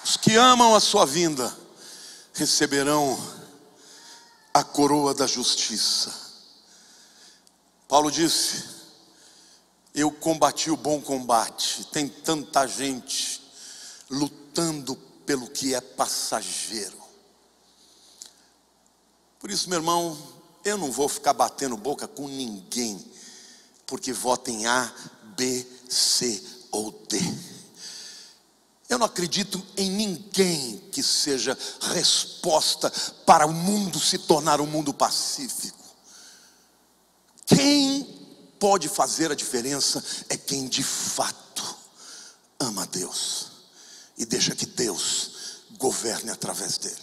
Os que amam a sua vinda receberão a coroa da justiça. Paulo disse: eu combati o bom combate. Tem tanta gente lutando pelo que é passageiro. Por isso, meu irmão, eu não vou ficar batendo boca com ninguém porque vota em A, B, C ou D. Eu não acredito em ninguém que seja resposta para o mundo se tornar um mundo pacífico. Quem pode fazer a diferença é quem de fato ama a Deus e deixa que Deus governe através dele.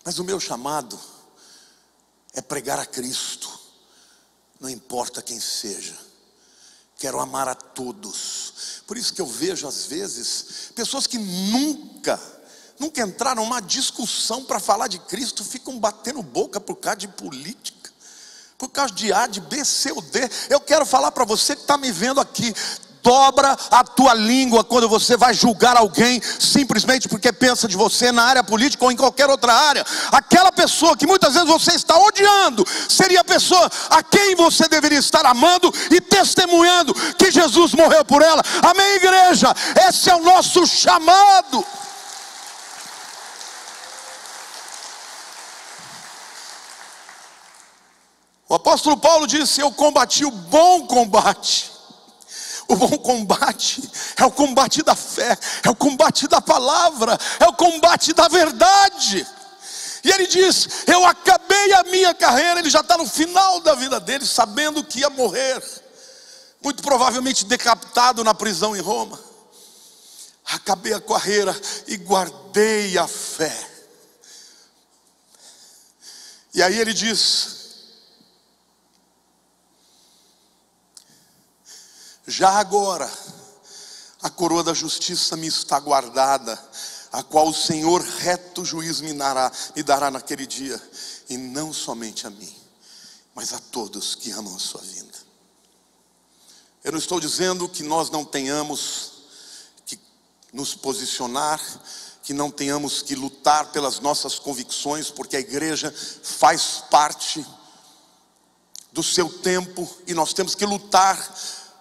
Mas o meu chamado é pregar a Cristo, não importa quem seja. Quero amar a todos. Por isso que eu vejo às vezes pessoas que nunca entraram numa discussão para falar de Cristo, ficam batendo boca por causa de política, por causa de A, de B, C ou D. Eu quero falar para você que está me vendo aqui: dobra a tua língua quando você vai julgar alguém simplesmente porque pensa de você na área política ou em qualquer outra área. Aquela pessoa que muitas vezes você está odiando seria a pessoa a quem você deveria estar amando e testemunhando que Jesus morreu por ela. Amém, igreja? Esse é o nosso chamado. O apóstolo Paulo disse: eu combati o bom combate. O bom combate é o combate da fé, é o combate da palavra, é o combate da verdade. E ele diz: eu acabei a minha carreira. Ele já está no final da vida dele, sabendo que ia morrer, muito provavelmente decapitado na prisão em Roma. Acabei a carreira e guardei a fé. E aí ele diz: já agora a coroa da justiça me está guardada, a qual o Senhor reto juiz me dará naquele dia, e não somente a mim, mas a todos que amam a sua vinda. Eu não estou dizendo que nós não tenhamos que nos posicionar, que não tenhamos que lutar pelas nossas convicções, porque a igreja faz parte do seu tempo e nós temos que lutar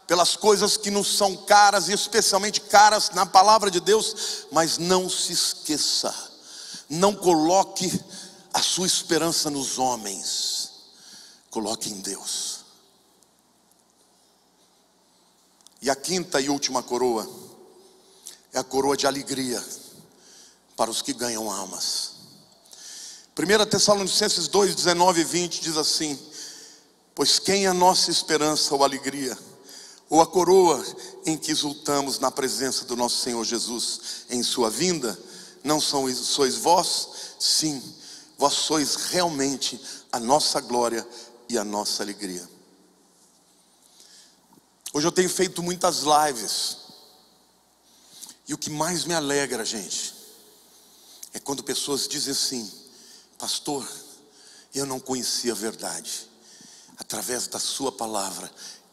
pelas coisas que nos são caras, e especialmente caras na palavra de Deus. Mas não se esqueça, não coloque a sua esperança nos homens, coloque em Deus. E a quinta e última coroa é a coroa de alegria para os que ganham almas. 1 Tessalonicenses 2, 19 e 20 diz assim: pois quem é a nossa esperança ou alegria, ou a coroa em que exultamos na presença do nosso Senhor Jesus em sua vinda, não sois vós? Sim, vós sois realmente a nossa glória e a nossa alegria. Hoje eu tenho feito muitas lives, e o que mais me alegra, gente, é quando pessoas dizem assim: pastor, eu não conhecia a verdade, através da sua palavra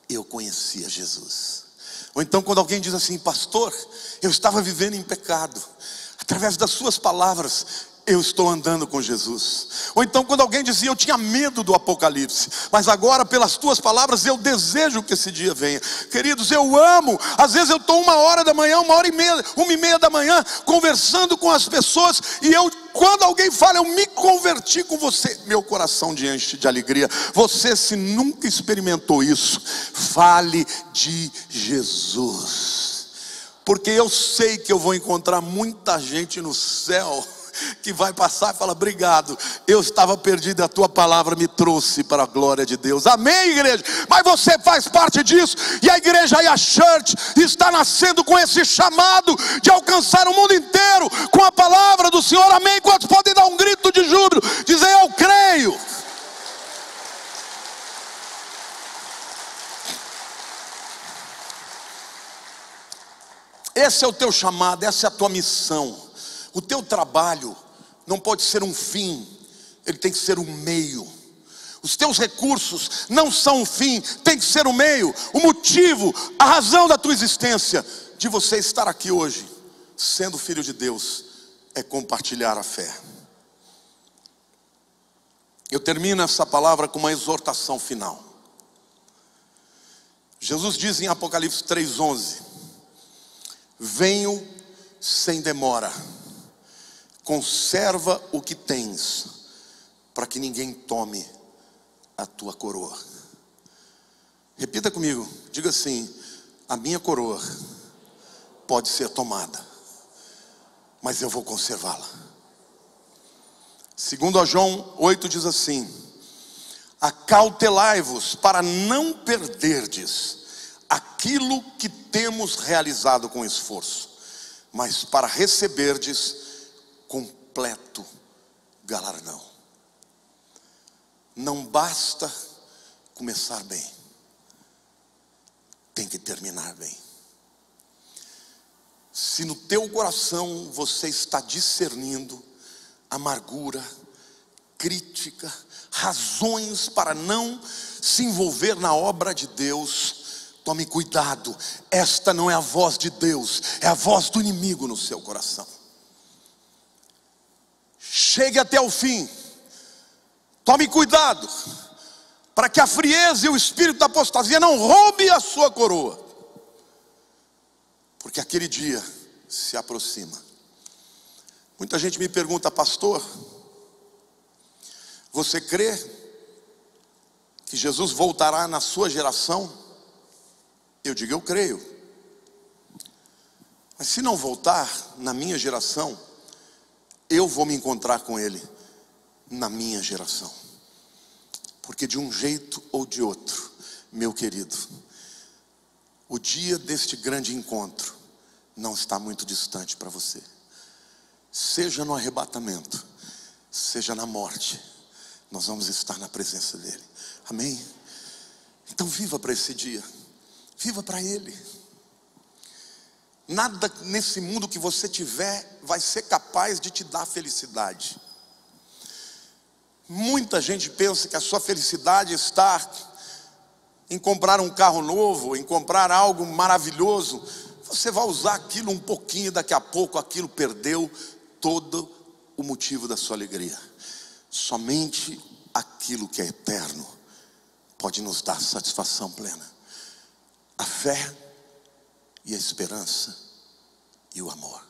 eu conhecia Jesus. Ou então quando alguém diz assim: pastor, eu estava vivendo em pecado, através das suas palavras eu estou andando com Jesus. Ou então quando alguém dizia: eu tinha medo do apocalipse, mas agora pelas tuas palavras eu desejo que esse dia venha. Queridos, eu amo. Às vezes eu estou 1h da manhã, 1h30 da manhã, conversando com as pessoas, e quando alguém fala: eu me converti com você, meu coração enche de alegria. Você, se nunca experimentou isso, fale de Jesus, porque eu sei que eu vou encontrar muita gente no céu que vai passar e fala: obrigado, eu estava perdido, a tua palavra me trouxe para a glória de Deus. Amém, igreja? Mas você faz parte disso, e a igreja e a church está nascendo com esse chamado de alcançar o mundo inteiro com a palavra do Senhor. Amém? Quantos podem dar um grito de júbilo, dizer: eu creio? Esse é o teu chamado, essa é a tua missão. O teu trabalho não pode ser um fim, ele tem que ser um meio. Os teus recursos não são um fim, tem que ser um meio. O motivo, a razão da tua existência, de você estar aqui hoje, sendo filho de Deus, é compartilhar a fé. Eu termino essa palavra com uma exortação final. Jesus diz em Apocalipse 3:11: venho sem demora, conserva o que tens, para que ninguém tome a tua coroa. Repita comigo, diga assim: a minha coroa pode ser tomada, mas eu vou conservá-la. Segundo a João 8 diz assim: acautelai-vos para não perderdes aquilo que temos realizado com esforço, mas para receberdes completo galardão. Não basta começar bem, tem que terminar bem. Se no teu coração você está discernindo amargura, crítica, razões para não se envolver na obra de Deus, tome cuidado. Esta não é a voz de Deus, é a voz do inimigo no seu coração. Chegue até o fim. Tome cuidado para que a frieza e o espírito da apostasia não roube a sua coroa, porque aquele dia se aproxima. Muita gente me pergunta: pastor, você crê que Jesus voltará na sua geração? Eu digo: eu creio. Mas se não voltar na minha geração, eu vou me encontrar com Ele na minha geração. Porque de um jeito ou de outro, meu querido, o dia deste grande encontro não está muito distante para você. Seja no arrebatamento, seja na morte, nós vamos estar na presença dele. Amém? Então viva para esse dia, viva para Ele. Nada nesse mundo que você tiver vai ser capaz de te dar felicidade. Muita gente pensa que a sua felicidade está em comprar um carro novo, em comprar algo maravilhoso. Você vai usar aquilo um pouquinho, daqui a pouco aquilo perdeu todo o motivo da sua alegria. Somente aquilo que é eterno pode nos dar satisfação plena. A fé e a esperança e o amor.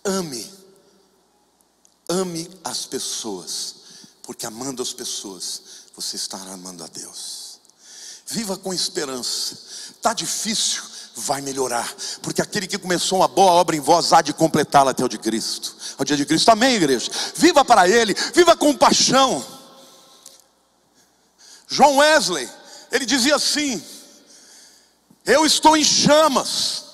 Ame as pessoas, porque amando as pessoas, você estará amando a Deus. Viva com esperança. Está difícil, vai melhorar, porque aquele que começou uma boa obra em vós há de completá-la até o de Cristo, ao dia de Cristo. Amém, igreja? Viva para Ele, viva com paixão. John Wesley, ele dizia assim: eu estou em chamas,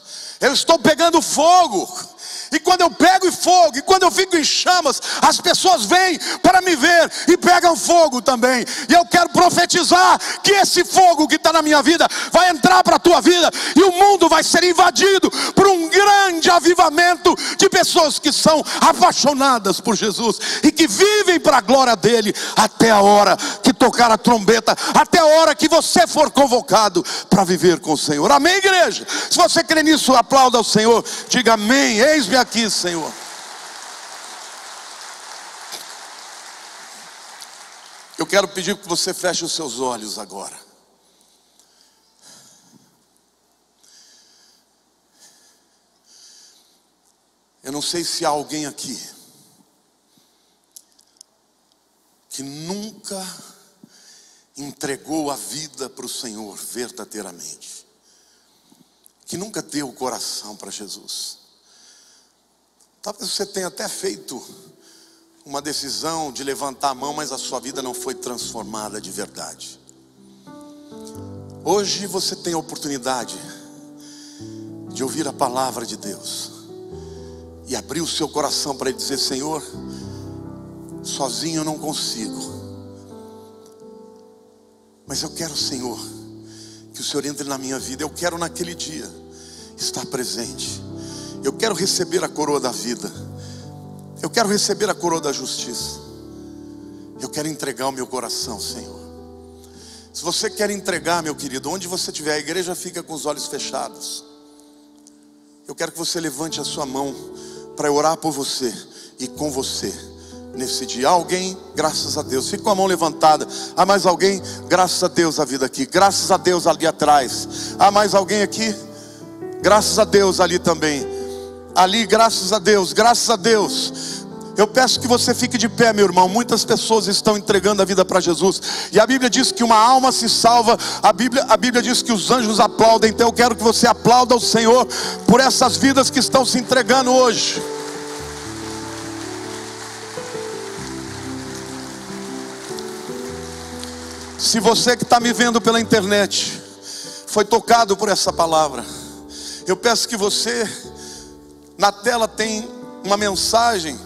eu estou pegando fogo. E quando eu pego fogo, e quando eu fico em chamas, as pessoas vêm para me ver e pegam fogo também. E eu quero profetizar que esse fogo que está na minha vida vai entrar para a tua vida, e o mundo vai ser invadido por um grande avivamento de pessoas que são apaixonadas por Jesus e que vivem para a glória dele até a hora que tocar a trombeta, até a hora que você for convocado para viver com o Senhor. Amém, igreja? Se você crê nisso, aplauda ao Senhor, diga amém. Eis-me aqui, Senhor. Eu quero pedir que você feche os seus olhos agora. Eu não sei se há alguém aqui que nunca entregou a vida para o Senhor verdadeiramente, que nunca deu o coração para Jesus. Talvez você tenha até feito uma decisão de levantar a mão, mas a sua vida não foi transformada de verdade. Hoje você tem a oportunidade de ouvir a palavra de Deus e abrir o seu coração para Ele dizer: Senhor, sozinho eu não consigo, mas eu quero, Senhor, que o Senhor entre na minha vida. Eu quero naquele dia estar presente. Eu quero receber a coroa da vida. Eu quero receber a coroa da justiça. Eu quero entregar o meu coração, Senhor. Se você quer entregar, meu querido, onde você estiver, a igreja fica com os olhos fechados. Eu quero que você levante a sua mão para orar por você e com você, nesse dia. Há alguém, graças a Deus, fica com a mão levantada. Há mais alguém, graças a Deus, a vida aqui. Graças a Deus ali atrás. Há mais alguém aqui, graças a Deus ali também. Ali, graças a Deus, graças a Deus. Eu peço que você fique de pé, meu irmão. Muitas pessoas estão entregando a vida para Jesus. E a Bíblia diz que uma alma se salva. A Bíblia diz que os anjos aplaudem. Então eu quero que você aplauda o Senhor por essas vidas que estão se entregando hoje. Se você que está me vendo pela internet foi tocado por essa palavra, eu peço que você, na tela tem uma mensagem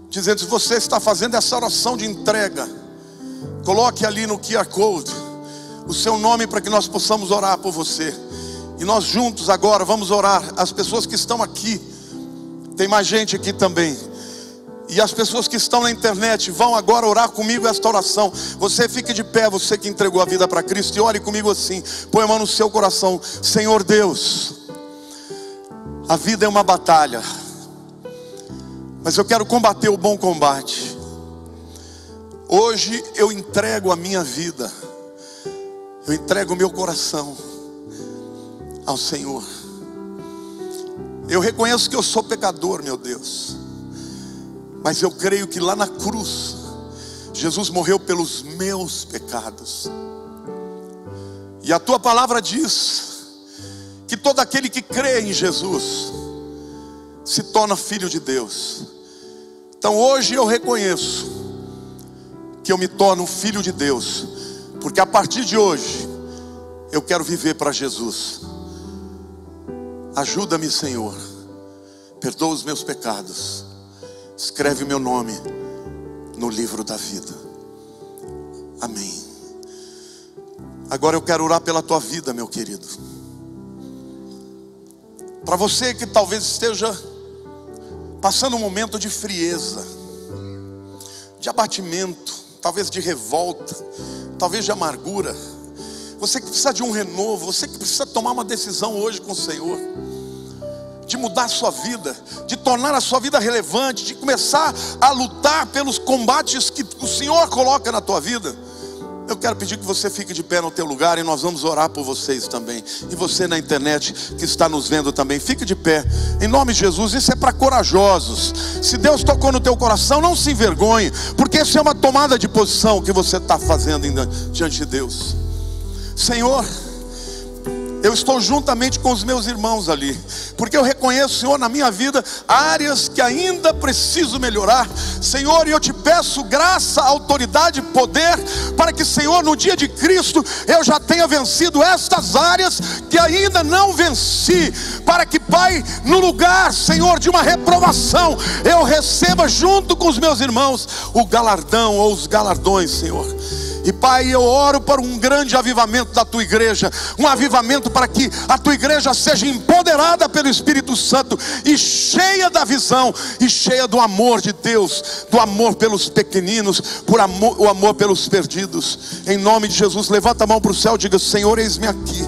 dizendo: se você está fazendo essa oração de entrega, coloque ali no QR Code o seu nome para que nós possamos orar por você. E nós juntos agora vamos orar. As pessoas que estão aqui, tem mais gente aqui também, e as pessoas que estão na internet vão agora orar comigo esta oração. Você fique de pé, você que entregou a vida para Cristo, e ore comigo assim. Põe a mão no seu coração. Senhor Deus, a vida é uma batalha, mas eu quero combater o bom combate. Hoje eu entrego a minha vida, eu entrego o meu coração ao Senhor. Eu reconheço que eu sou pecador, meu Deus, mas eu creio que lá na cruz Jesus morreu pelos meus pecados. E a tua palavra diz que todo aquele que crê em Jesus se torna filho de Deus. Então hoje eu reconheço que eu me torno filho de Deus, porque a partir de hoje eu quero viver para Jesus. Ajuda-me, Senhor, perdoa os meus pecados, escreve meu nome no livro da vida. Amém. Agora eu quero orar pela tua vida, meu querido. Para você que talvez esteja passando um momento de frieza, de abatimento, talvez de revolta, talvez de amargura. Você que precisa de um renovo, você que precisa tomar uma decisão hoje com o Senhor, de mudar a sua vida, de tornar a sua vida relevante, de começar a lutar pelos combates que o Senhor coloca na tua vida. Eu quero pedir que você fique de pé no teu lugar e nós vamos orar por vocês também. E você na internet que está nos vendo também, fique de pé, em nome de Jesus. Isso é para corajosos. Se Deus tocou no teu coração, não se envergonhe, porque isso é uma tomada de posição que você está fazendo diante de Deus. Senhor, eu estou juntamente com os meus irmãos ali, porque eu reconheço, Senhor, na minha vida áreas que ainda preciso melhorar, Senhor, e eu te peço graça, autoridade, poder, para que, Senhor, no dia de Cristo eu já tenha vencido estas áreas que ainda não venci, para que, Pai, no lugar, Senhor, de uma reprovação, eu receba junto com os meus irmãos o galardão ou os galardões, Senhor. E Pai, eu oro para um grande avivamento da tua igreja, um avivamento para que a tua igreja seja empoderada pelo Espírito Santo e cheia da visão e cheia do amor de Deus, do amor pelos pequeninos, o amor pelos perdidos. Em nome de Jesus, levanta a mão para o céu e diga: Senhor, eis-me aqui.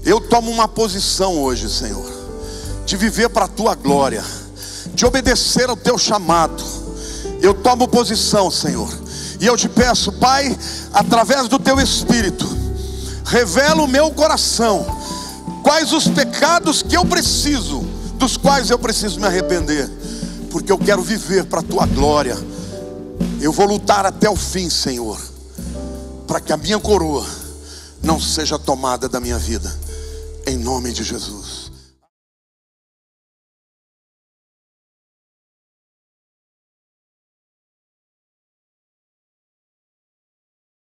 Eu tomo uma posição hoje, Senhor, de viver para a tua glória, de obedecer ao teu chamado. Eu tomo posição, Senhor, e eu te peço, Pai, através do teu Espírito, revela o meu coração, quais os pecados que eu preciso, dos quais eu preciso me arrepender, porque eu quero viver para a tua glória. Eu vou lutar até o fim, Senhor, para que a minha coroa não seja tomada da minha vida, em nome de Jesus.